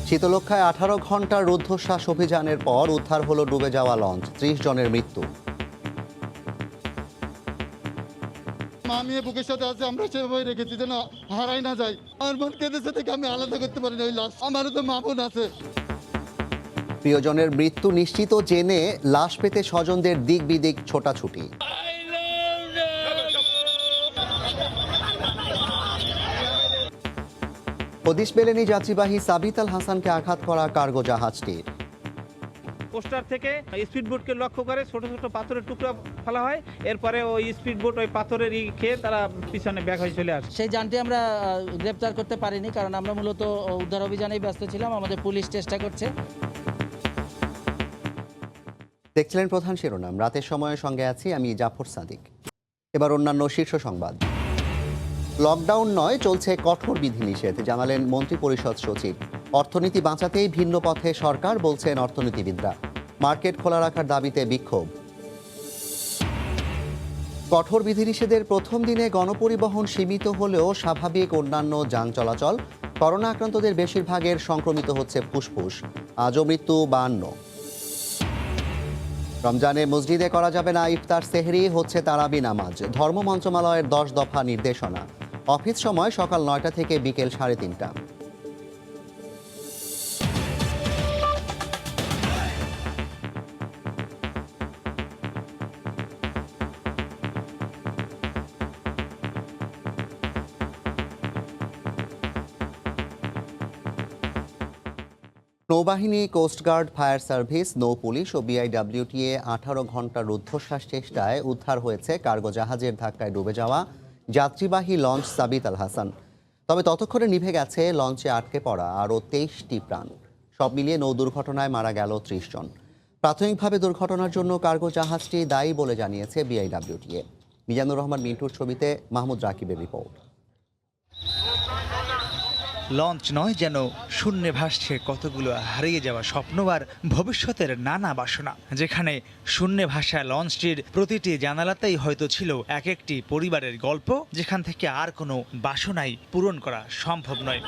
শীতলক্ষ্যায় 18 ঘন্টার রুদ্ধশ্বাস অভিযানের পর উদ্ধার হলো ডুবে যাওয়া লঞ্চ, 30 জনের মৃত্যু। মা মেয়ে বুকের সাথে আছে, আমরা সেভাবে রেখেছি যেন হারাই না যায়। আমার বোন কেঁদেছে থেকে আমি আলাদা করতে পারি না ওই লাশ। আমারও তো মা বোন আছে। প্রিয়জনের মৃত্যু নিশ্চিত জেনে লাশ পেতে স্বজনদের দিক বিদিক ছোটাছুটি। হদিশ মেলেনি যাত্রীবাহী সাবিত আল হাসানকে আঘাত করা কার্গো জাহাজটির। পোস্টার থেকে স্পিডবোটকে লক্ষ্য করে ছোট ছোট পাথরের টুকরা ফেলা হয়, এরপরে ওই স্পিডবোট ওই পাথরের খেয়ে তারা পিছনে ব্যাক হয়ে চলে আসে। সেই যানটি আমরা গ্রেপ্তার করতে পারিনি, কারণ আমরা মূলত উদ্ধার অভিযানেই ব্যস্ত ছিলাম। আমাদের পুলিশ চেষ্টা করছে। দেখছিলেন প্রধান শিরোনাম, রাতের সময়ের সঙ্গে আছি আমি জাফর সাদিক। এবার অন্যান্য শীর্ষ সংবাদ। লকডাউন নয়, চলছে কঠোর বিধিনিষেধ, জানালেন মন্ত্রিপরিষদ সচিব। অর্থনীতি বাঁচাতেই ভিন্ন পথে সরকার, বলছেন অর্থনীতিবিদরা। মার্কেট খোলা রাখার দাবিতে বিক্ষোভ। কঠোর বিধিনিষেধের প্রথম দিনে গণপরিবহন সীমিত হলেও স্বাভাবিক অন্যান্য যান চলাচল। করোনা আক্রান্তদের বেশিরভাগের সংক্রমিত হচ্ছে ফুসফুস। আজও মৃত্যু 52। রমজানে মসজিদে করা যাবে না ইফতার সেহরি, হচ্ছে তারাবি নামাজ। ধর্ম মন্ত্রণালয়ের 10 দফা নির্দেশনা। অফিস সময় সকাল 9টা থেকে বিকেল 3:30। নৌবাহিনী, কোস্টগার্ড, ফায়ার সার্ভিস, নৌ পুলিশ ও বিআইডব্লিউটিএ 18 ঘন্টার রুদ্ধশ্বাস চেষ্টায় উদ্ধার হয়েছে কার্গো জাহাজের ধাক্কায় ডুবে যাওয়া যাত্রীবাহী লঞ্চ সাবিত আল হাসান। তবে ততক্ষণে নিভে গেছে লঞ্চে আটকে পড়া আরও 23টি প্রাণ। সব মিলিয়ে নৌ দুর্ঘটনায় মারা গেল 30 জন। প্রাথমিকভাবে দুর্ঘটনার জন্য কার্গো জাহাজটি দায়ী বলে জানিয়েছে বিআইডব্লিউটিএ। মিজানুর রহমান মিন্টুর ছবিতে মাহমুদ রাকিবের রিপোর্ট। লঞ্চ নয়, যেন শূন্যে ভাসছে কতগুলো হারিয়ে যাওয়া স্বপ্ন আর ভবিষ্যতের নানা বাসনা। যেখানে শূন্যে ভাসা লঞ্চটির প্রতিটি জানালাতেই হয়তো ছিল এক একটি পরিবারের গল্প, যেখান থেকে আর কোনো বাসনাই পূরণ করা সম্ভব নয়।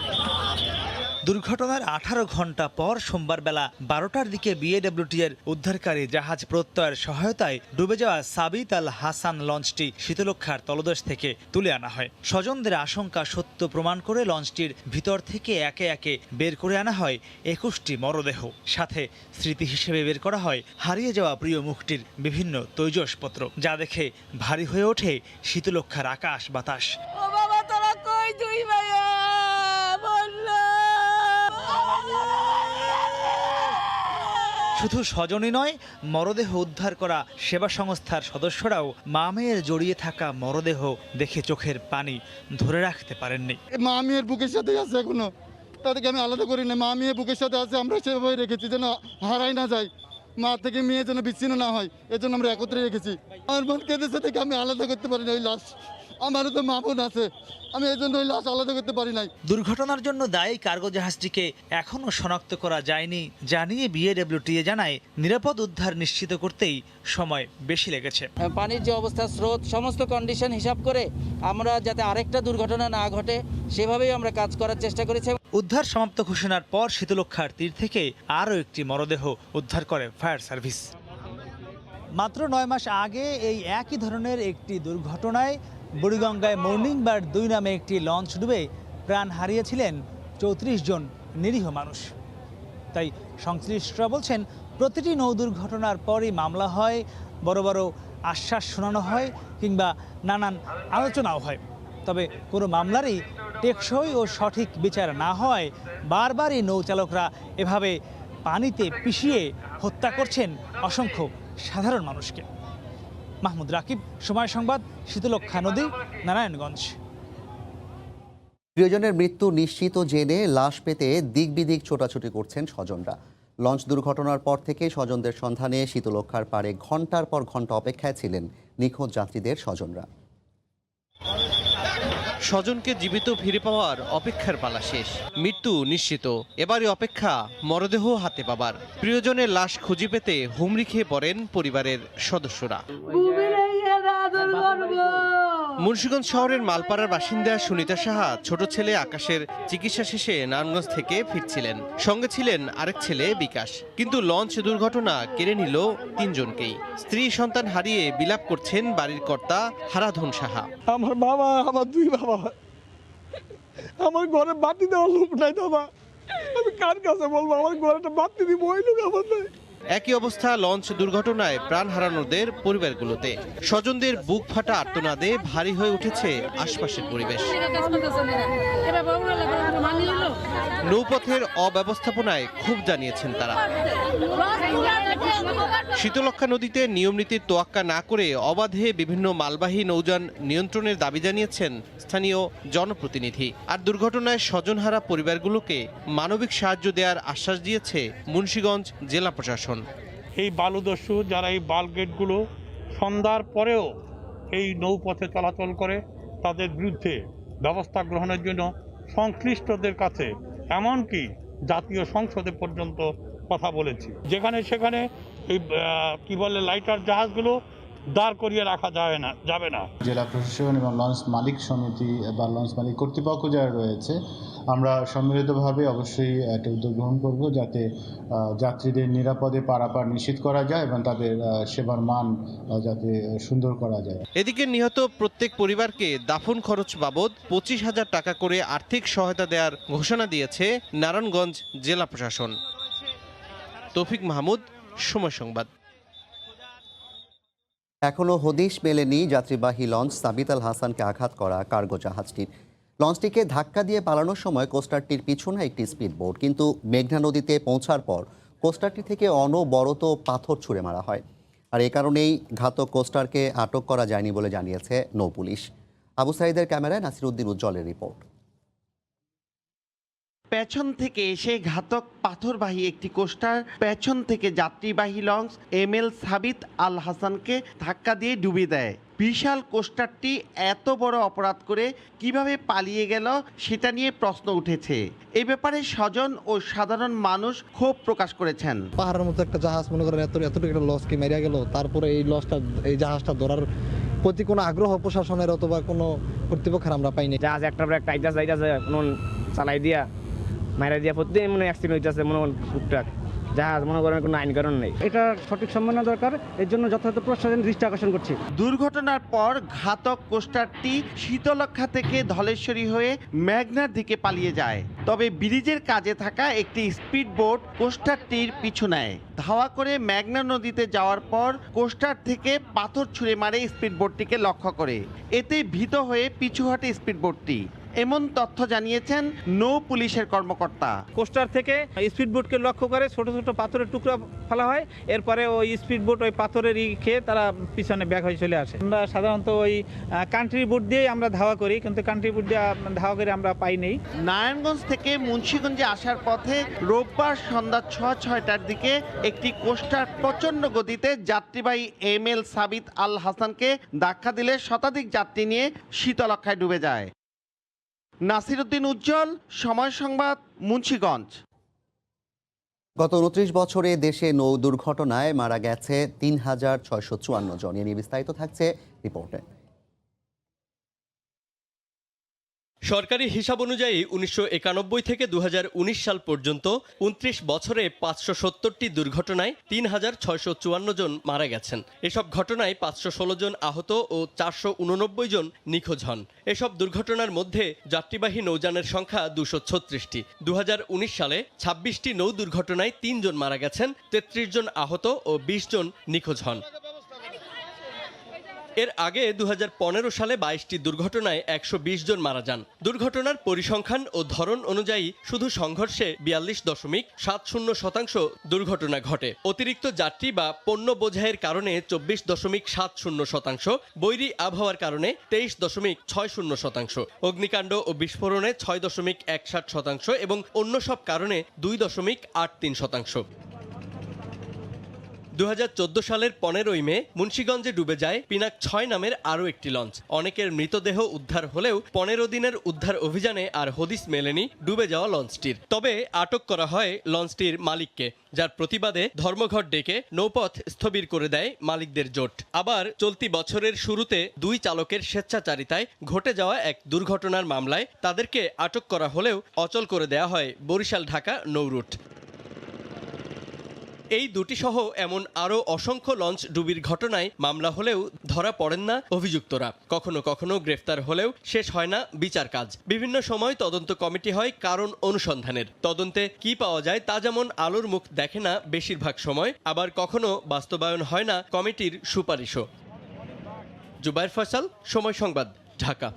দুর্ঘটনার 18 ঘন্টা পর সোমবার বেলা 12টার দিকে বিএডব্লিউটিএর উদ্ধারকারী জাহাজ প্রত্যয়ের সহায়তায় ডুবে যাওয়া সাবিত আল হাসান লঞ্চটি শীতলক্ষ্যার তলদেশ থেকে তুলে আনা হয়। স্বজনদের আশঙ্কা সত্য প্রমাণ করে লঞ্চটির ভিতর থেকে একে একে বের করে আনা হয় 21টি মরদেহ। সাথে স্মৃতি হিসেবে বের করা হয় হারিয়ে যাওয়া প্রিয় মুখটির বিভিন্ন তৈজসপত্র, যা দেখে ভারী হয়ে ওঠে শীতলক্ষ্যার আকাশ বাতাস। শুধু স্বজনই নয়, মরদেহ উদ্ধার করা সেবা সংস্থার সদস্যরাও মা মেয়ের জড়িয়ে থাকা মরদেহ দেখে চোখের পানি ধরে রাখতে পারেননি। মা মেয়ের বুকের সাথে আছে, এখনো তাদেরকে আমি আলাদা করি না। মা মেয়ে বুকের সাথে আছে, আমরা সেভাবে রেখেছি যেন হারাই না যায়। মা থেকে মেয়ে যেন বিচ্ছিন্ন না হয়, এজন্য আমরা একত্রে রেখেছি। আমার বোন কেঁদেছে থেকে আমি আলাদা করতে পারি না ওই লাশ। আমারও তো মা বোন আছে, আমি এই জন্য ওই লাশ আলাদা করতে পারি নাই। দুর্ঘটনার জন্য দায়ী কার্গো জাহাজটিকে এখনও শনাক্ত করা যায়নি জানিয়ে বিএডব্লিউটিএ জানায়, নিরাপদ উদ্ধার নিশ্চিত করতেই সময় বেশি লেগেছে। পানির যে অবস্থা, স্রোত, সমস্ত কন্ডিশন হিসাব করে আমরা যাতে আরেকটা দুর্ঘটনা না ঘটে সেভাবেই আমরা কাজ করার চেষ্টা করেছি। উদ্ধার সমাপ্ত ঘোষণার পর শীতলক্ষ্যার তীর থেকে আরও একটি মরদেহ উদ্ধার করে ফায়ার সার্ভিস। মাত্র 9 মাস আগে এই একই ধরনের একটি দুর্ঘটনায় বুড়িগঙ্গায় মর্নিং বার্ড 2 নামে একটি লঞ্চ ডুবে প্রাণ হারিয়েছিলেন 34 জন নিরীহ মানুষ। তাই সংশ্লিষ্টরা বলছেন, প্রতিটি নৌ দুর্ঘটনার পরই মামলা হয়, বড় বড় আশ্বাস শোনানো হয় কিংবা নানান আলোচনাও হয়। তবে কোনো মামলারই টেকসই ও সঠিক বিচার না হয় বারবারই নৌচালকরা এভাবে পানিতে পিষিয়ে হত্যা করছেন অসংখ্য সাধারণ মানুষকে। মাহমুদ রাকিব, সময় সংবাদ, শীতলক্ষ্যা নদী, নারায়ণগঞ্জ। প্রিয়জনের মৃত্যু নিশ্চিত জেনে লাশ পেতে দিক বিদিক ছোটাছুটি করছেন স্বজনরা। লঞ্চ দুর্ঘটনার পর থেকে স্বজনদের সন্ধানে শীতলক্ষ্যার পাড়ে ঘন্টার পর ঘন্টা অপেক্ষায় ছিলেন নিখোঁজ যাত্রীদের স্বজনরা। স্বজনকে জীবিত ফিরে পাওয়ার অপেক্ষার পালা শেষ, মৃত্যু নিশ্চিত। এবারে অপেক্ষা মরদেহ হাতে পাবার। প্রিয়জনের লাশ খুঁজে পেতে হুমড়ি খেয়ে পড়েন পরিবারের সদস্যরা। মুন্সিগঞ্জ শহরের মালপাড়ার বাসিন্দা সুনিতা সাহা ছোট ছেলে আকাশের চিকিৎসা শেষে নারায়ণগঞ্জ থেকে ফিরছিলেন। সঙ্গে ছিলেন আরেক ছেলে বিকাশ। কিন্তু লঞ্চ দুর্ঘটনা কেড়ে নিল তিনজনকেই। স্ত্রী সন্তান হারিয়ে বিলাপ করছেন বাড়ির কর্তা হারাধন সাহা। আমার বাবা, আমার দুই বাবা, আমার ঘরে বাতি দেওয়ার লোক নাই দাদা। আমি কার কাছে বলবো আমার ঘরে বাতি দিব, ওই লোক আমার নাই। একই অবস্থা লঞ্চ দুর্ঘটনায় প্রাণ হারানোদের পরিবারগুলোতে। স্বজনদের বুক ফাটা আর্তনাদে ভারী হয়ে উঠেছে আশপাশের পরিবেশ। নৌপথের অব্যবস্থাপনায় ক্ষোভ জানিয়েছেন তারা। শীতলক্ষ্যা নদীতে নিয়মনীতির তোয়াক্কা না করে অবাধে বিভিন্ন মালবাহী নৌযান নিয়ন্ত্রণের দাবি জানিয়েছেন স্থানীয় জনপ্রতিনিধি। আর দুর্ঘটনায় স্বজনহারা পরিবারগুলোকে মানবিক সাহায্য দেওয়ার আশ্বাস দিয়েছে মুন্সিগঞ্জ জেলা প্রশাসন। এই বালুদস্যু যারা এই বাল গেটগুলো সন্ধ্যার পরেও এই নৌপথে চলাচল করে, তাদের বিরুদ্ধে ব্যবস্থা গ্রহণের জন্য সংশ্লিষ্টদের কাছে এমনকি জাতীয় সংসদে পর্যন্ত কথা বলেছি। যেখানে সেখানে এই কি বলে লাইটার জাহাজগুলো দাঁড় করিয়ে রাখা যাবে না। জেলা প্রশাসন এবং লঞ্চ মালিক সমিতি বা লঞ্চ মালিক কর্তৃপক্ষ যারা রয়েছে, আমরা সম্মিলিতভাবে অবশ্যই একটা উদ্যোগ গ্রহণ করব যাতে যাত্রীদের নিরাপদে পারাপার নিশ্চিত করা যায় এবং তাদের সেবার মান যাতে সুন্দর করা যায়। এদিকে নিহত প্রত্যেক পরিবারকে দাফন খরচ বাবদ 25,000 টাকা করে আর্থিক সহায়তা দেওয়ার ঘোষণা দিয়েছে নারায়ণগঞ্জ জেলা প্রশাসন। তৌফিক মাহমুদ, সময় সংবাদ। এখনও হদিশ মেলেনি যাত্রীবাহী লঞ্চ সাবিত আল হাসানকে আঘাত করা কার্গো জাহাজটির। লঞ্চটিকে ধাক্কা দিয়ে পালানোর সময় কোস্টারটির পিছনে একটি স্পিডবোট, কিন্তু মেঘনা নদীতে পৌঁছার পর কোস্টারটি থেকে অনবরত পাথর ছুঁড়ে মারা হয়। আর এ কারণেই ঘাতক কোস্টারকে আটক করা যায়নি বলে জানিয়েছে নৌপুলিশ। আবু সাইদের ক্যামেরায় নাসিরউদ্দিন উজ্জ্বলের রিপোর্ট। পেছন থেকে এসে ঘাতক পাথরবাহী একটি কোস্টার পেছন থেকে যাত্রীবাহী লঞ্চ এমএল সাবিত আল হাসানকে ধাক্কা দিয়ে ডুবিয়ে দেয়। বিশাল কোস্টারটি এত বড় অপরাধ করে কিভাবে পালিয়ে গেল সেটা নিয়ে প্রশ্ন উঠেছে। এ ব্যাপারে স্বজন ও সাধারণ মানুষ ক্ষোভ প্রকাশ করেছেন। পাহাড়ের মতো একটা জাহাজ মনে করেন এতটুকু একটা লঞ্চকে মেরিয়া গেল, তারপরে এই জাহাজটা ধরার প্রতি কোনো আগ্রহ প্রশাসনের অথবা কোনো কর্তৃপক্ষের আমরা পাইনি। জাহাজ একটা কোনো চালাই দিয়া মাইরা দিয়া প্রতিদিন মনে অ্যাক্সিডেন্ট হইতেছে, মনে হয় টুকটাক। জাহাজ মনে করেন কোনো আইন কারণ নেই। এটা সঠিক সম্মান দরকার, এর জন্য যথাযথ প্রশাসন দৃষ্টি আকর্ষণ করছি। দুর্ঘটনার পর ঘাতক কোস্টারটি শীতলক্ষ্যা থেকে ধলেশ্বরী হয়ে মেঘনার দিকে পালিয়ে যায়। তবে ব্রিজের কাজে থাকা একটি স্পিডবোট কোস্টারটির পিছু নেয়। ধাওয়া করে মেঘনা নদীতে যাওয়ার পর কোস্টার থেকে পাথর ছুঁড়ে মারে স্পিডবোটটিকে লক্ষ্য করে। এতে ভীত হয়ে পিছু হটে স্পিডবোটটি। এমন তথ্য জানিয়েছেন নৌ পুলিশের কর্মকর্তা। কোস্টার থেকে স্পিডবোটকে লক্ষ্য করে ছোট ছোট পাথরের টুকরা ফেলা হয়, এরপরে ওই স্পিডবোট ওই পাথরের খেয়ে তারা পিছনে ব্যাক হয়ে চলে আসে। আমরা সাধারণত ওই কান্ট্রি বোট দিয়েই আমরা ধাওয়া করি, কিন্তু কান্ট্রি বোট দিয়ে ধাওয়া করে আমরা পাই নেই। নারায়ণগঞ্জ থেকে মুন্সিগঞ্জে আসার পথে রোববার সন্ধ্যা 6:06টার দিকে একটি কোস্টার প্রচণ্ড গতিতে যাত্রীবাহী এমএল সাবিত আল হাসানকে ধাক্কা দিলে শতাধিক যাত্রী নিয়ে শীতলক্ষ্যায় ডুবে যায়। নাসিরউদ্দিন উজ্জ্বল, সময় সংবাদ, মুন্সিগঞ্জ। গত 29 বছরে দেশে নৌ দুর্ঘটনায় মারা গেছে 3,654 জন। এ নিয়ে বিস্তারিত থাকছে রিপোর্টে। সরকারি হিসাব অনুযায়ী 1991 থেকে 2019 সাল পর্যন্ত 29 বছরে 570টি দুর্ঘটনায় 3,654 জন মারা গেছেন। এসব ঘটনায় 516 জন আহত ও 489 জন নিখোঁজ হন। এসব দুর্ঘটনার মধ্যে যাত্রীবাহী নৌযানের সংখ্যা 236টি। 2019 সালে 26টি নৌ দুর্ঘটনায় 3 জন মারা গেছেন, 33 জন আহত ও 20 জন নিখোঁজ হন। এর আগে 2015 সালে 22টি দুর্ঘটনায় 120 জন মারা যান। দুর্ঘটনার পরিসংখ্যান ও ধরন অনুযায়ী শুধু সংঘর্ষে 42.70% দুর্ঘটনা ঘটে। অতিরিক্ত যাত্রী বা পণ্য বোঝাইয়ের কারণে 24.70%, বৈরী আবহাওয়ার কারণে 23.60%, অগ্নিকাণ্ড ও বিস্ফোরণে 6.61% এবং অন্য সব কারণে 2.83%। 2014 সালের 15ই মে মুন্সিগঞ্জে ডুবে যায় পিনাক 6 নামের আরও একটি লঞ্চ। অনেকের মৃতদেহ উদ্ধার হলেও 15 দিনের উদ্ধার অভিযানে আর হদিস মেলেনি ডুবে যাওয়া লঞ্চটির। তবে আটক করা হয় লঞ্চটির মালিককে, যার প্রতিবাদে ধর্মঘট ডেকে নৌপথ স্থবির করে দেয় মালিকদের জোট। আবার চলতি বছরের শুরুতে 2 চালকের স্বেচ্ছাচারিতায় ঘটে যাওয়া এক দুর্ঘটনার মামলায় তাদেরকে আটক করা হলেও অচল করে দেয়া হয় বরিশাল ঢাকা নৌরুট। এই দুটি সহ এমন আরও অসংখ্য লঞ্চ ডুবির ঘটনায় মামলা হলেও ধরা পড়েন না অভিযুক্তরা। কখনো কখনো গ্রেফতার হলেও শেষ হয় না বিচার কাজ। বিভিন্ন সময় তদন্ত কমিটি হয় কারণ অনুসন্ধানের। তদন্তে কি পাওয়া যায় তা যেমন আলোর মুখ দেখে না বেশিরভাগ সময়, আবার কখনো বাস্তবায়ন হয় না কমিটির সুপারিশও। জুবায়ের ফয়সাল, সময় সংবাদ, ঢাকা।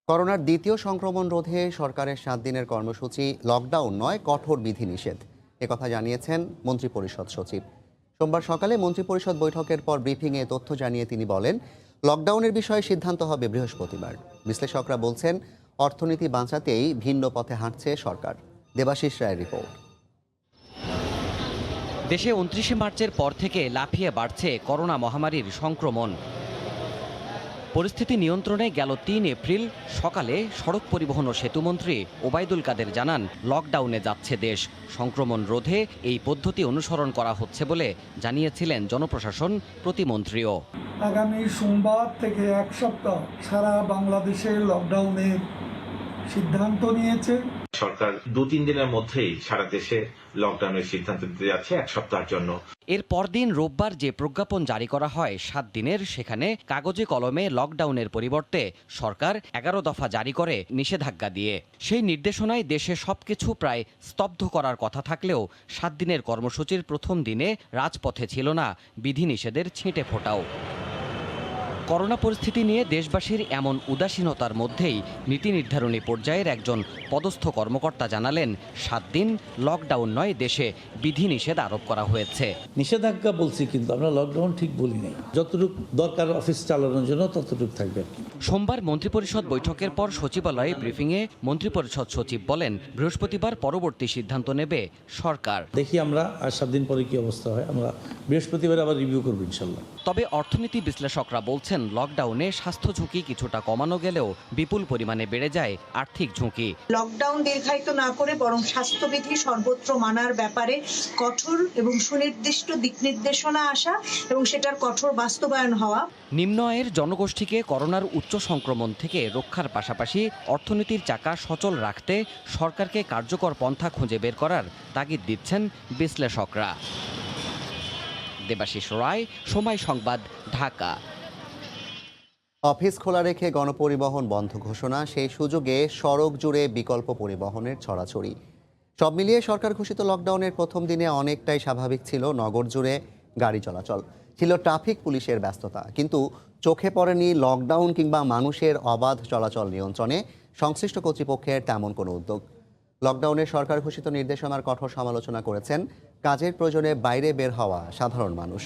করোনার দ্বিতীয় সংক্রমণ রোধে সরকারের 7 দিনের কর্মসূচি লকডাউন নয়, কঠোর বিধিনিষেধ, একথা জানিয়েছেন মন্ত্রিপরিষদ সচিব। সোমবার সকালে মন্ত্রিপরিষদ বৈঠকের পর ব্রিফিংয়ে তথ্য জানিয়ে তিনি বলেন, লকডাউনের বিষয়ে সিদ্ধান্ত হবে বৃহস্পতিবার। বিশ্লেষকরা বলছেন, অর্থনীতি বাঁচাতেই ভিন্ন পথে হাঁটছে সরকার। দেবাশিস রায়ের রিপোর্ট। দেশে 29 মার্চের পর থেকে লাফিয়ে বাড়ছে করোনা মহামারীর সংক্রমণ। পরিস্থিতি নিয়ন্ত্রণে গেল 3 এপ্রিল সকালে সড়ক পরিবহন ও সেতুমন্ত্রী ওবায়দুল কাদের জানান, লকডাউনে যাচ্ছে দেশ। সংক্রমণ রোধে এই পদ্ধতি অনুসরণ করা হচ্ছে বলে জানিয়েছিলেন জনপ্রশাসন প্রতিমন্ত্রীও। আগামী সোমবার থেকে 1 সপ্তাহ সারা বাংলাদেশে লকডাউনের সিদ্ধান্ত নিয়েছে সরকার। 2-3 দিনের মধ্যেই সারা দেশে লকডাউনের সিদ্ধান্ত দিতে যাচ্ছে 1 সপ্তাহের জন্য। এর পরদিন রোববার যে প্রজ্ঞাপন জারি করা হয় 7 দিনের, সেখানে কাগজে কলমে লকডাউনের পরিবর্তে সরকার 11 দফা জারি করে নিষেধাজ্ঞা দিয়ে। সেই নির্দেশনায় দেশে সবকিছু প্রায় স্তব্ধ করার কথা থাকলেও 7 দিনের কর্মসূচির প্রথম দিনে রাজপথে ছিল না বিধিনিষেধের ছিটে ফোঁটাও। করোনা পরিস্থিতি নিয়ে দেশবাসীর এমন উদাসীনতার মধ্যেই নীতি নির্ধারণী পর্যায়ের একজন পদস্থ কর্মকর্তা জানালেন, 7 দিন লকডাউন নয়, দেশে বিধিনিষেধ আরোপ করা হয়েছে। নিষেধাজ্ঞা বলছি, কিন্তু আমরা লকডাউন ঠিক বলি নাই। যতটুকু দরকার অফিস চালানোর জন্য ততটুকু থাকবে। সোমবার মন্ত্রিপরিষদ বৈঠকের পর সচিবালয়ে ব্রিফিংয়ে মন্ত্রিপরিষদ সচিব বলেন, বৃহস্পতিবার পরবর্তী সিদ্ধান্ত নেবে সরকার। দেখি আমরা আর 7 দিন পরে কি অবস্থা হয়, আমরা বৃহস্পতিবার আবার রিভিউ করব ইনশাল্লাহ। তবে অর্থনীতি বিশ্লেষকরা বলছেন, লকডাউনে স্বাস্থ্য ঝুঁকি কিছুটা কমানো গেলেও বিপুল পরিমাণে বেড়ে যায় আর্থিক ঝুঁকি। লকডাউন দীর্ঘায়িত না করে বরং স্বাস্থ্যবিধি সর্বত্র মানার ব্যাপারে কঠোর এবং সুনির্দিষ্ট দিক নির্দেশনা আসা এবং সেটার কঠোর বাস্তবায়ন হওয়া। নিম্ন আয়ের জনগোষ্ঠীকে করোনার উচ্চ সংক্রমণ থেকে রক্ষার পাশাপাশি অর্থনীতির চাকা সচল রাখতে সরকারকে কার্যকর পন্থা খুঁজে বের করার তাগিদ দিচ্ছেন বিশ্লেষকরা। দেবাশিস রায়, সময় সংবাদ, ঢাকা। অফিস খোলা রেখে গণপরিবহন বন্ধ ঘোষণা, সেই সুযোগে সড়ক জুড়ে বিকল্প পরিবহনের ছড়াছড়ি। সব মিলিয়ে সরকার ঘোষিত লকডাউনের প্রথম দিনে অনেকটাই স্বাভাবিক ছিল নগর জুড়ে গাড়ি চলাচল, ছিল ট্রাফিক পুলিশের ব্যস্ততা। কিন্তু চোখে পড়েনি লকডাউন কিংবা মানুষের অবাধ চলাচল নিয়ন্ত্রণে সংশ্লিষ্ট কর্তৃপক্ষের তেমন কোনো উদ্যোগ। লকডাউনে সরকার ঘোষিত নির্দেশনার কঠোর সমালোচনা করেছেন কাজের প্রয়োজনে বাইরে বের হওয়া সাধারণ মানুষ।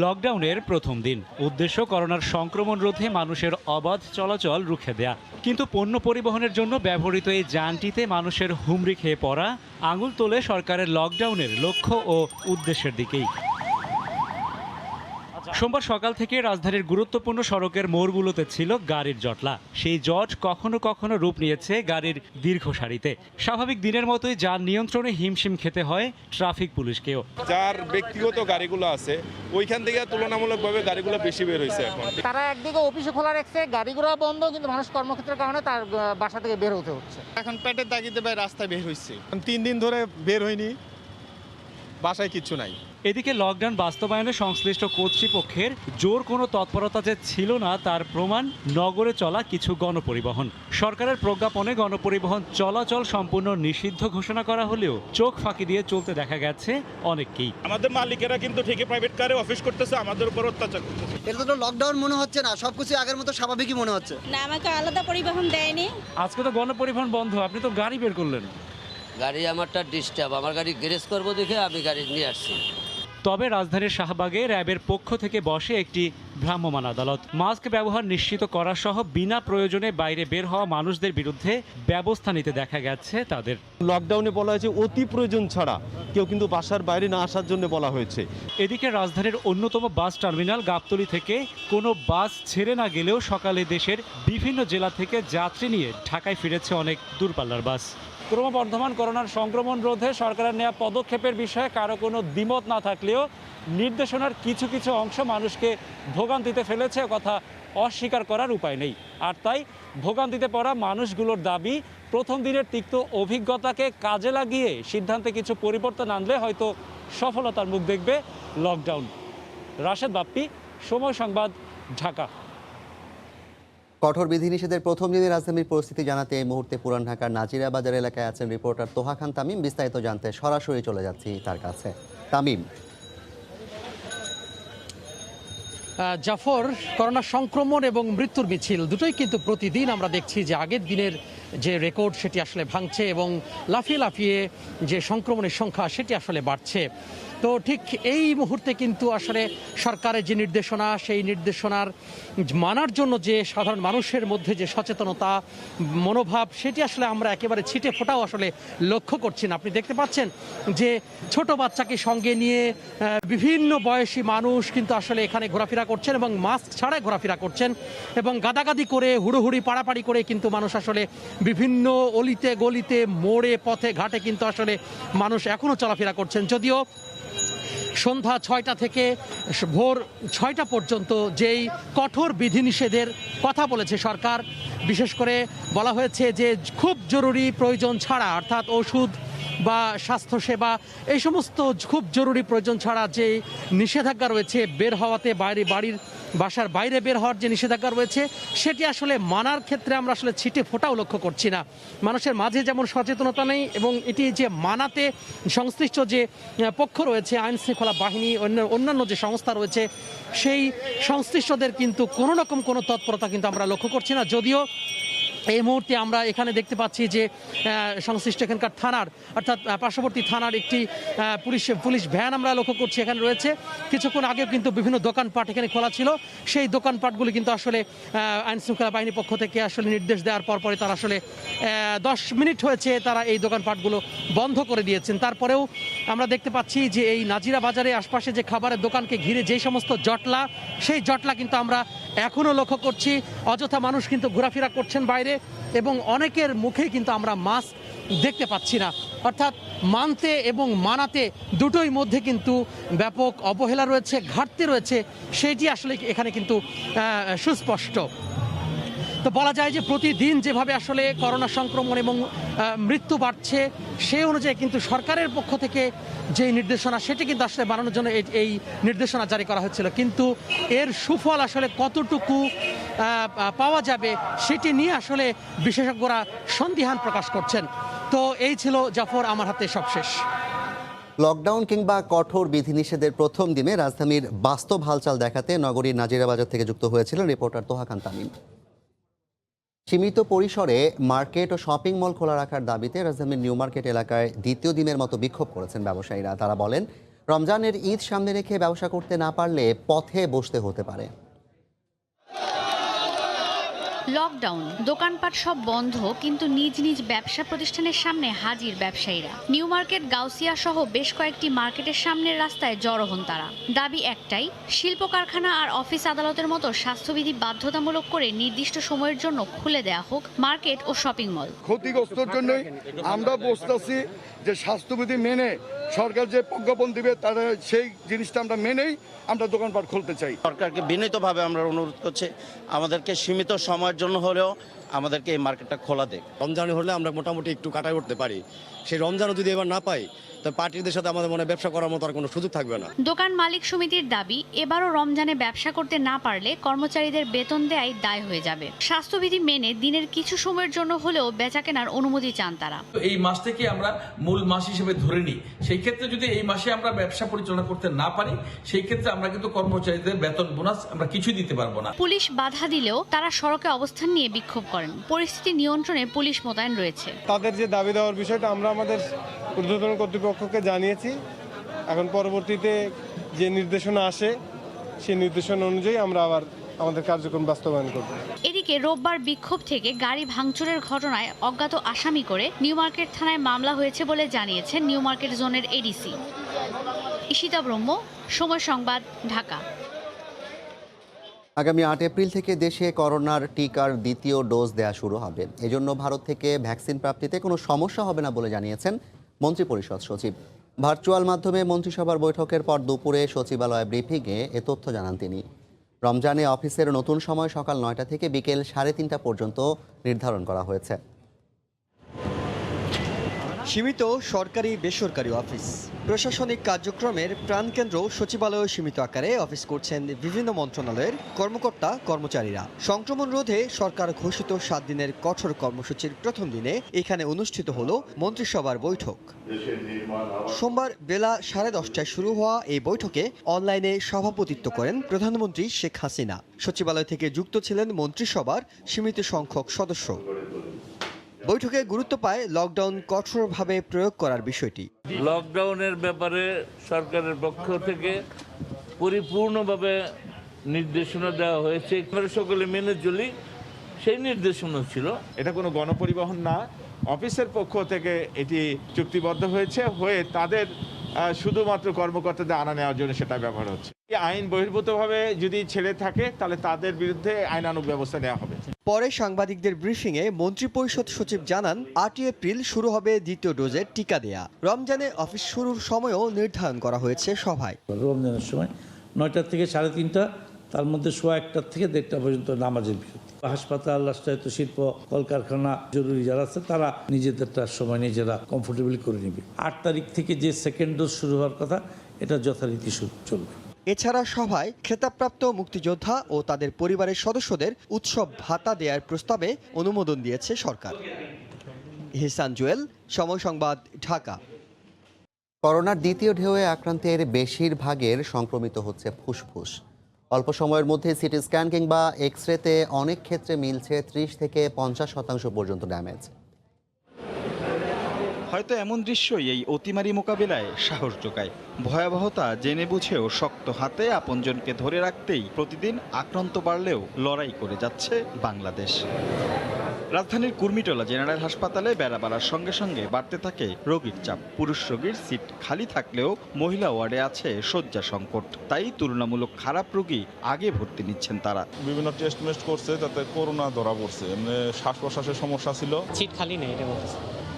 লকডাউনের প্রথম দিন, উদ্দেশ্য করোনার সংক্রমণ রোধে মানুষের অবাধ চলাচল রুখে দেয়া। কিন্তু পণ্য পরিবহনের জন্য ব্যবহৃত এই যানটিতে মানুষের হুমড়ি খেয়ে পড়া আঙুল তোলে সরকারের লকডাউনের লক্ষ্য ও উদ্দেশ্যের দিকেই। সোমবার সকাল থেকে রাজধানীর গুরুত্বপূর্ণ সড়কের মোড়গুলোতে ছিল গাড়ির জটলা। সেই জট কখনো কখনো রূপ নিয়েছে গাড়ির দীর্ঘ সারিতে। স্বাভাবিক দিনের মতোই যান নিয়ন্ত্রণে হিমশিম খেতে হয় ট্রাফিক পুলিশকেও। যার ব্যক্তিগত গাড়িগুলো আছে ওইখান থেকে তুলনামূলকভাবে গাড়িগুলো বেশি বের হয়েছে এখন। তারা একদিকে অফিসে খোলা রাখছে, গাড়িগুলো বন্ধ, কিন্তু মানুষ কর্মক্ষেত্রের কারণে তার বাসা থেকে বের হতে হচ্ছে। এখন পেটের তাগিদে ভাই রাস্তায় বের হয়েছে, 3 দিন ধরে বের হয়নি, বাসায় কিচ্ছু নাই। এদিকে লকডাউন বাস্তবায়নে সংশ্লিষ্ট কর্তৃপক্ষের জোর কোনো তৎপরতা যে ছিল না তার প্রমাণ নগরে চলা কিছু গণপরিবহন। সরকারের প্রজ্ঞাপনে গণপরিবহন চলাচল সম্পূর্ণ নিষিদ্ধ ঘোষণা করা হলেও চোখ ফাঁকি দিয়ে চলতে দেখা গেছে অনেককেই। আমাদের মালিকেরা কিন্তু ঠিকই প্রাইভেট কারে অফিস করতেছে, আমাদের উপর অত্যাচার করতেছে। এটা তো লকডাউন মনে হচ্ছে না, সবকিছু আগের মতো স্বাভাবিকই মনে হচ্ছে। না, আমাকে আলাদা পরিবহন দেয়নি। আজকে তো গণপরিবহন বন্ধ, আপনি তো গাড়ি বের করলেন। গাড়ি আমারটা ডিস্টার্ব, আমার গাড়ি গ্যারেজ করবো দেখে আমি গাড়ি নিয়ে আসছি। তবে রাজধানীর শাহবাগে র্যাবের পক্ষ থেকে বসে একটি ভ্রাম্যমাণ আদালত। মাস্ক ব্যবহার নিশ্চিত করা সহ বিনা প্রয়োজনে বাইরে বের হওয়া মানুষদের বিরুদ্ধে ব্যবস্থা নিতে দেখা গেছে তাদের। লকডাউনে বলা হয়েছে অতি প্রয়োজন ছাড়া কেউ কিন্তু বাসার বাইরে না আসার জন্য বলা হয়েছে। এদিকে রাজধানীর অন্যতম বাস টার্মিনাল গাবতলী থেকে কোনো বাস ছেড়ে না গেলেও সকালে দেশের বিভিন্ন জেলা থেকে যাত্রী নিয়ে ঢাকায় ফিরেছে অনেক দূরপাল্লার বাস। ক্রমবর্ধমান করোনার সংক্রমণ রোধে সরকারের নেওয়া পদক্ষেপের বিষয়ে কারো কোনো দ্বিমত না থাকলেও নির্দেশনার কিছু কিছু অংশ মানুষকে ভোগান্তিতে ফেলেছে কথা অস্বীকার করার উপায় নেই। আর তাই ভোগান্তিতে পড়া মানুষগুলোর দাবি, প্রথম দিনের তিক্ত অভিজ্ঞতাকে কাজে লাগিয়ে সিদ্ধান্তে কিছু পরিবর্তন আনলে হয়তো সফলতার মুখ দেখবে লকডাউন। রাশেদ বাপ্পি, সময় সংবাদ, ঢাকা। কঠোর বিধিনিষেধের প্রথম দিনে রাজধানীর পরিস্থিতি জানাতে এই মুহূর্তে পুরান ঢাকার নাজিরা বাজার এলাকায় আছেন রিপোর্টার তোহা খান তামিম। বিস্তারিত জানতে সরাসরি চলে যাচ্ছি তার কাছে। তামিম। জাফর, করোনা সংক্রমণ এবং মৃত্যুর মিছিল দুটোই কিন্তু প্রতিদিন আমরা দেখছি যে আগের দিনের যে রেকর্ড সেটি আসলে ভাঙছে এবং লাফিয়ে লাফিয়ে যে সংক্রমণের সংখ্যা সেটি আসলে বাড়ছে। তো ঠিক এই মুহূর্তে কিন্তু আসলে সরকারের যে নির্দেশনা, সেই নির্দেশনার মানার জন্য যে সাধারণ মানুষের মধ্যে যে সচেতনতা, মনোভাব, সেটি আসলে আমরা একেবারে ছিটে ফোটাও আসলে লক্ষ্য করছি না। আপনি দেখতে পাচ্ছেন যে ছোট বাচ্চাকে সঙ্গে নিয়ে বিভিন্ন বয়সী মানুষ কিন্তু আসলে এখানে ঘোরাফেরা করছেন এবং মাস্ক ছাড়াই ঘোরাফেরা করছেন এবং গাদাগাদি করে হুড়োহুড়ি পাড়াপাড়ি করে কিন্তু মানুষ আসলে বিভিন্ন অলিতে গলিতে মোড়ে পথে ঘাটে কিন্তু আসলে মানুষ এখনও চলাফেরা করছেন। যদিও সন্ধ্যা ৬টা থেকে ভোর ৬টা পর্যন্ত যেই কঠোর বিধিনিষেধের কথা বলেছে সরকার, বিশেষ করে বলা হয়েছে যে খুব জরুরি প্রয়োজন ছাড়া, অর্থাৎ ওষুধ বা স্বাস্থ্যসেবা এই সমস্ত খুব জরুরি প্রয়োজন ছাড়া যে নিষেধাজ্ঞা রয়েছে, বের হওয়াতে বাসার বাইরে বের হওয়ার যে নিষেধাজ্ঞা রয়েছে সেটি আসলে মানার ক্ষেত্রে আমরা আসলে ছিটে ফোটাও লক্ষ্য করছি না। মানুষের মাঝে যেমন সচেতনতা নেই এবং এটি যে মানাতে সংশ্লিষ্ট যে পক্ষ রয়েছে, আইন শৃঙ্খলা বাহিনী, অন্যান্য যে সংস্থা রয়েছে, সেই সংশ্লিষ্টদের কিন্তু কোনো রকম কোনো তৎপরতা কিন্তু আমরা লক্ষ্য করছি না। যদিও এই মুহূর্তে আমরা এখানে দেখতে পাচ্ছি যে সংশ্লিষ্ট এখানকার থানার, অর্থাৎ পার্শ্ববর্তী থানার একটি পুলিশ ভ্যান আমরা লক্ষ্য করছি এখানে রয়েছে। কিছুক্ষণ আগেও কিন্তু বিভিন্ন দোকানপাট এখানে খোলা ছিল, সেই দোকানপাটগুলি কিন্তু আসলে আইন শৃঙ্খলা বাহিনীর পক্ষ থেকে আসলে নির্দেশ দেওয়ার পরে তারা আসলে 10 মিনিট হয়েছে তারা এই দোকানপাটগুলো বন্ধ করে দিয়েছেন। তারপরেও আমরা দেখতে পাচ্ছি যে এই নাজিরা বাজারে আশপাশে যে খাবারের দোকানকে ঘিরে যে সমস্ত জটলা, সেই জটলা কিন্তু আমরা এখনও লক্ষ্য করছি। অযথা মানুষ কিন্তু ঘোরাফেরা করছেন বাইরে এবং অনেকের মুখে কিন্তু আমরা মাস্ক দেখতে পাচ্ছি না। অর্থাৎ মানতে এবং মানাতে দুটোই মধ্যে কিন্তু ব্যাপক অবহেলা রয়েছে, ঘাটতি রয়েছে, সেটি আসলে এখানে কিন্তু সুস্পষ্ট। তো বলা যায় যে প্রতিদিন যেভাবে আসলে করোনা সংক্রমণ এবং মৃত্যু বাড়ছে, সেই অনুযায়ী কিন্তু সরকারের পক্ষ থেকে যে নির্দেশনা সেটি কিন্তু আসলে বানানোর জন্য এই নির্দেশনা জারি করা হয়েছিল, কিন্তু এর সুফল আসলে কতটুকু পাওয়া যাবে সেটি নিয়ে আসলে বিশেষজ্ঞরা সন্দিহান প্রকাশ করছেন। তো এই ছিল জাফর আমার হাতে সবশেষ। লকডাউন কিংবা কঠোর বিধিনিষেধের প্রথম দিনে রাজধানীর বাস্তব হালচাল দেখাতে নগরীর নাজিরা বাজার থেকে যুক্ত হয়েছিলেন রিপোর্টার তোহা খান তামিম। সীমিত পরিসরে মার্কেট ও শপিং মল খোলা রাখার দাবিতে রাজধানীর নিউ মার্কেট এলাকায় দ্বিতীয় দিনের মতো বিক্ষোভ করেছেন ব্যবসায়ীরা। তারা বলেন, রমজানের ঈদ সামনে রেখে ব্যবসা করতে না পারলে পথে বসতে হতে পারে। লকডাউন, দোকানপাট সব বন্ধ, কিন্তু নিজ নিজ ব্যবসা প্রতিষ্ঠানের সামনে হাজির ব্যবসায়ীরা। নিউ মার্কেট, গাউসিয়া সহ বেশ কয়েকটি মার্কেটের সামনের রাস্তায় জড়ো হন তারা। দাবি একটাই, শিল্প কারখানা আর অফিস আদালতের মতো স্বাস্থ্যবিধি বাধ্যতামূলক করে নির্দিষ্ট সময়ের জন্য খুলে দেয়া হোক মার্কেট ও শপিং মল। ক্ষতিগ্রস্তর জন্য আমরা বসতেছি যে স্বাস্থ্যবিধি মেনে সরকার যে প্রজ্ঞাপন দিবে তারা সেই জিনিসটা আমরা মেনেই আমরা দোকানপাট খুলতে চাই। সরকারকে বিনীতভাবে আমরা অনুরোধ করছি আমাদেরকে সীমিত সময়ের জন্য হলেও আমাদেরকে এই মার্কেটটা খোলা দেয়। রমজান হলে আমরা মোটামুটি একটু কাটাই উঠতে পারি, সেই রমজানও যদি এবার না পাই তো পার্টিদের সাথে আমাদের মনে ব্যবসা করার মতো আর কোনো সুযোগ থাকবে না। দোকান মালিক সমিতির দাবি, এবারও রমজানে ব্যবসা করতে না পারলে কর্মচারীদের বেতন দেয়াই দায় হয়ে যাবে। স্বাস্থ্যবিধি মেনে দিনের কিছু সময়ের জন্য হলেও বেচাকেনার অনুমতি চান তারা। এই মাসটাকে আমরা মূল মাস হিসেবে ধরে নিই, সেই ক্ষেত্রে যদি এই মাসে আমরা ব্যবসা পরিচালনা করতে না পারি, সেই ক্ষেত্রে আমরা কিন্তু কর্মচারীদের বেতন বোনাস আমরা কিছুই দিতে পারবো না। পুলিশ বাধা দিলেও তারা সড়কে অবস্থান নিয়ে বিক্ষোভ করেন। পরিস্থিতি নিয়ন্ত্রণে পুলিশ মোতায়েন রয়েছে। তাদের যে দাবি দেওয়ার বিষয়টা আমরা আমাদের ঊর্ধ্বতন কর্তৃপক্ষকে জানিয়েছি। এখন পরবর্তীতে যে নির্দেশনা আসে সেই নির্দেশনা অনুযায়ী আমরা আবার আমাদের কার্যক্রম বাস্তবায়ন করব। এদিকে রোববার বিক্ষোভ থেকে গাড়ি ভাঙচুরের ঘটনায় অজ্ঞাত আসামি করে নিউ মার্কেট থানায় মামলা হয়েছে বলে জানিয়েছেন নিউ মার্কেট জোনের এডিসি। ঈশিতা ব্রহ্ম, সময় সংবাদ, ঢাকা। আগামী ৮ এপ্রিল থেকে দেশে করোনার টিকার দ্বিতীয় ডোজ দেয়া শুরু হবে। এজন্য ভারত থেকে ভ্যাকসিন প্রাপ্তিতে কোনো সমস্যা হবে না বলে জানিয়েছেন মন্ত্রিপরিষদ সচিব। ভার্চুয়াল মাধ্যমে মন্ত্রিসভার বৈঠকের পর দুপুরে সচিবালয় ব্রিফিংয়ে এ তথ্য জানান তিনি। রমজানে অফিসের নতুন সময় সকাল ৯টা থেকে বিকেল ৩:৩০ পর্যন্ত নির্ধারণ করা হয়েছে। সীমিত সরকারি বেসরকারি অফিস, প্রশাসনিক কার্যক্রমের প্রাণকেন্দ্র সচিবালয় সীমিত আকারে অফিস করছেন বিভিন্ন মন্ত্রণালয়ের কর্মকর্তা কর্মচারীরা। সংক্রমণ রোধে সরকার ঘোষিত 7 দিনের কঠোর কর্মসূচির প্রথম দিনে এখানে অনুষ্ঠিত হলো মন্ত্রিসভার বৈঠক। সোমবার বেলা 10:30টায় শুরু হওয়া এই বৈঠকে অনলাইনে সভাপতিত্ব করেন প্রধানমন্ত্রী শেখ হাসিনা। সচিবালয় থেকে যুক্ত ছিলেন মন্ত্রিসভার সীমিত সংখ্যক সদস্য। বৈঠকে গুরুত্ব পায় লকডাউন কঠোরভাবে প্রয়োগ করার বিষয়টি। লকডাউনের ব্যাপারে সরকারের পক্ষ থেকে পরিপূর্ণভাবে নির্দেশনা দেওয়া হয়েছে, সকলে মেনে চলি সেই নির্দেশনা ছিল। এটা কোনো গণপরিবহন না, অফিসের পক্ষ থেকে এটি চুক্তিবদ্ধ হয়ে তাদের শুধুমাত্র কর্মকর্তাদের আনা নেওয়ার জন্য সেটা ব্যবহার হচ্ছে। আইন বহির্ভূতভাবে যদি ছেড়ে থাকে তাহলে তাদের বিরুদ্ধে আইনানুগ ব্যবস্থা নেওয়া হবে। পরে সাংবাদিকদের ব্রিফিংয়ে মন্ত্রিপরিষদ সচিব জানান 8 এপ্রিল শুরু হবে দ্বিতীয় ডোজের টিকা দেয়া। রমজানে অফিস শুরুর সময়ও নির্ধারণ করা হয়েছে সভায়। রমজানের সময় 9টা থেকে 3:30, তার মধ্যে 1:15 থেকে 1:30 পর্যন্ত নামাজের বিরতি। হাসপাতাল, রাষ্ট্রায়ত্ত শিল্প, কলকারখানা জরুরি যারা আছে তারা নিজেদেরটা সময় নিজেরা কমফোর্টেবল করে নেবে। 8 তারিখ থেকে যে সেকেন্ড ডোজ শুরু হওয়ার কথা এটা যথারীতি চলবে। এছাড়া সভায় খেতাবপ্রাপ্ত মুক্তিযোদ্ধা ও তাদের পরিবারের সদস্যদের উৎসব ভাতা দেওয়ার প্রস্তাবে অনুমোদন দিয়েছে সরকার। হিসান জুয়েল, সময় সংবাদ, ঢাকা। করোনার দ্বিতীয় ঢেউয়ে আক্রান্তের বেশিরভাগের সংক্রমিত হচ্ছে ফুসফুস। অল্প সময়ের মধ্যে সিটি স্ক্যান কিংবা এক্স-রেতে অনেক ক্ষেত্রে মিলছে 30 থেকে 50% পর্যন্ত ড্যামেজ। হয়তো এমন দৃশ্যই এই অতিমারি মোকাবিলায় সাহস যোগায়। ভয়াবহতা জেনে বুঝেও শক্ত হাতে আপনজনকে ধরে রাখতেই প্রতিদিন আক্রান্ত বাড়লেও লড়াই করে যাচ্ছে বাংলাদেশ। রাজধানীর কুর্মিটোলা জেনারেল হাসপাতালে বেড়া বাড়ার সঙ্গে সঙ্গে বাড়তে থাকে রোগীর চাপ। পুরুষ রোগীর সিট খালি থাকলেও মহিলা ওয়ার্ডে আছে শয্যা সংকট। তাই তুলনামূলক খারাপ রোগী আগে ভর্তি নিচ্ছেন তারা। বিভিন্ন টেস্ট করছে, তাতে করোনা ধরা পড়ছে, এমনি শ্বাস প্রশ্বাসের সমস্যা ছিল। সিট খালি নেই, এটা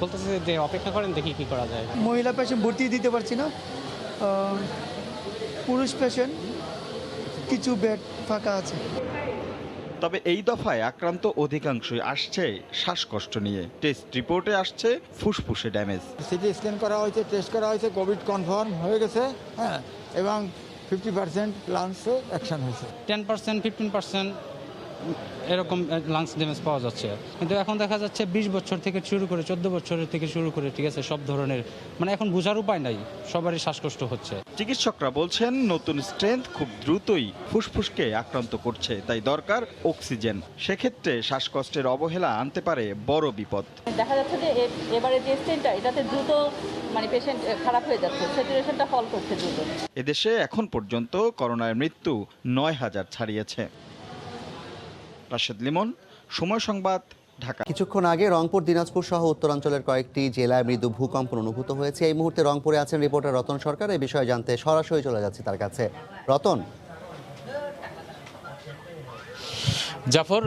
বলতেছে যে অপেক্ষা করেন, দেখি কি করা যায়। মহিলা পেশেন্ট ভর্তি দিতে পারছি না, পুরুষ পেশেন্ট কিছু বেড ফাঁকা আছে। তবে এই দফায় আক্রান্ত অধিকাংশই আসছে শ্বাসকষ্ট নিয়ে। টেস্ট রিপোর্টে আসছে ফুসফুসে ড্যামেজ। সিটি স্ক্যান করা হয়েছে, টেস্ট করা হয়েছে, কোভিড কনফার্ম হয়ে গেছে, হ্যাঁ, এবং 50% লাংসে অ্যাকশন হয়েছে। 10%, 15% এরকম লাংস ড্যামেজ পাওয়া যাচ্ছে। কিন্তু এখন দেখা যাচ্ছে 20 বছর থেকে শুরু করে 14 বছরের থেকে শুরু করে, ঠিক আছে, সব ধরনের, মানে এখন বোঝার উপায় নাই, সবারই শ্বাসকষ্ট হচ্ছে। চিকিৎসকরা বলছেন নতুন স্ট্রেন্থ খুব দ্রুতই ফুসফুসকে আক্রান্ত করছে, তাই দরকার অক্সিজেন। সেক্ষেত্রে শ্বাসকষ্টের অবহেলা আনতে পারে বড় বিপদ। দেখা যাচ্ছে যে এবারে যে স্ট্রেনটা এটাতে দ্রুত মানে পেশেন্ট খারাপ হয়ে যাচ্ছে, স্যাচুরেশনটা ফল করছে দ্রুত। এদেশে এখন পর্যন্ত করোনায় মৃত্যু 9000 ছাড়িয়েছে। রাশেদ লিমন, সময় সংবাদ, ঢাকা। কিছুক্ষণ আগে রংপুর, দিনাজপুর সহ উত্তরাঞ্চলের কয়েকটি জেলায় মৃদু ভূকম্পন অনুভূত হয়েছে। এই মুহূর্তে রংপুরে আছেন রিপোর্টার রতন সরকার। এই বিষয়ে জানতে সরাসরি চলে যাচ্ছে তার কাছে। রতন। জাফর,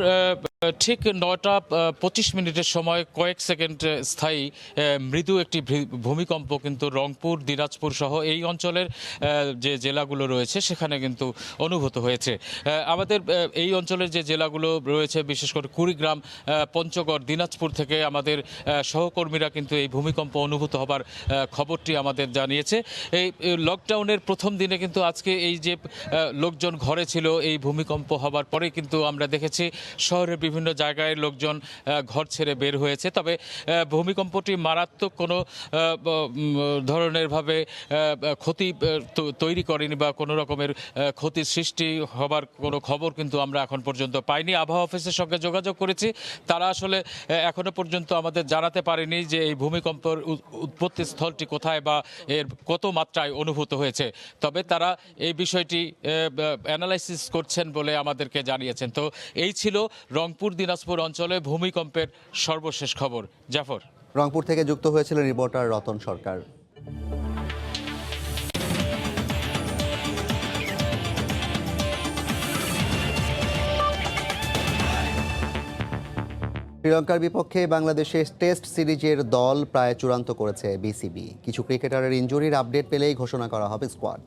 ঠিক 9:25 সময় কয়েক সেকেন্ড স্থায়ী মৃদু একটি ভূমিকম্প কিন্তু রংপুর, দিনাজপুর সহ এই অঞ্চলের যে জেলাগুলো রয়েছে সেখানে কিন্তু অনুভূত হয়েছে। আমাদের এই অঞ্চলের যে জেলাগুলো রয়েছে, বিশেষ করে কুড়িগ্রাম, পঞ্চগড়, দিনাজপুর থেকে আমাদের সহকর্মীরা কিন্তু এই ভূমিকম্প অনুভূত হবার খবরটি আমাদের জানিয়েছে। এই লকডাউনের প্রথম দিনে কিন্তু আজকে এই যে লোকজন ঘরে ছিল, এই ভূমিকম্প হবার পরে কিন্তু আমরা দেখেছি শহরের বিভিন্ন জায়গায় লোকজন ঘর ছেড়ে বের হয়েছে। তবে ভূমিকম্পটি মারাত্মক কোনো ধরনের ভাবে ক্ষতি তৈরি করেনি বা কোনো রকমের ক্ষতির সৃষ্টি হবার কোনো খবর কিন্তু আমরা এখন পর্যন্ত পাইনি। আবহাওয়া অফিসের সঙ্গে যোগাযোগ করেছি, তারা আসলে এখনো পর্যন্ত আমাদের জানাতে পারেনি যে এই ভূমিকম্পের উৎপত্তি স্থলটি কোথায় বা এর কত মাত্রায় অনুভূত হয়েছে। তবে তারা এই বিষয়টি অ্যানালাইসিস করছেন বলে আমাদেরকে জানিয়েছেন। তো এই ছিল রংপুর দিনাজপুর অঞ্চলে ভূমিকম্পের সর্বশেষ খবর। জাফর। রংপুর থেকে যুক্ত হয়েছিলেন রিপোর্টার রতন সরকার। শ্রীলঙ্কার বিপক্ষে বাংলাদেশের টেস্ট সিরিজের দল প্রায় চূড়ান্ত করেছে বিসিবি। কিছু ক্রিকেটারের ইনজুরির আপডেট পেলেই ঘোষণা করা হবে স্কোয়াড।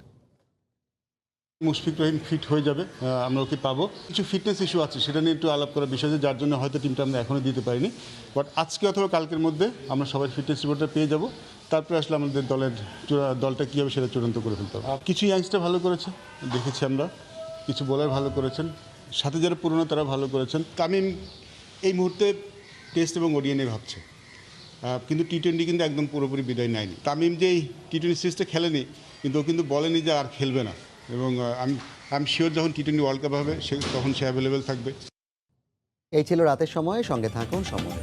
মুশফিক রহিম ফিট হয়ে যাবে, আমরা ওকে পাবো। কিছু ফিটনেস ইস্যু আছে, সেটা নিয়ে একটু আলাপ করার বিষয়, যার জন্য হয়তো টিমটা আমরা এখনও দিতে পারিনি। বাট আজকে অথবা কালকের মধ্যে আমরা সবাই ফিটনেস রিপোর্টটা পেয়ে যাব, তারপরে আসলে আমাদের দলটা কী হবে সেটা চূড়ান্ত করে ফেলতে হবে। কিছু ইয়াংস্টার ভালো করেছে দেখেছি আমরা, কিছু বোলার ভালো করেছেন, সাথে যারা পুরনো তারা ভালো করেছেন। তামিম এই মুহূর্তে টেস্ট এবং ওডিআই নিয়ে ভাবছে, কিন্তু টি-20 কিন্তু একদম পুরোপুরি বিদায় নেয়নি। তামিম যে এই টি-20 সিরিজটা খেলেনি, কিন্তু ও কিন্তু বলেনি যে আর খেলবে না, এবং আমি শিওর যখন টি-20 ওয়ার্ল্ড কাপ হবে তখন সে অ্যাভেলেবেল থাকবে। এই ছিল রাতের সময়, সঙ্গে থাকুন সময়।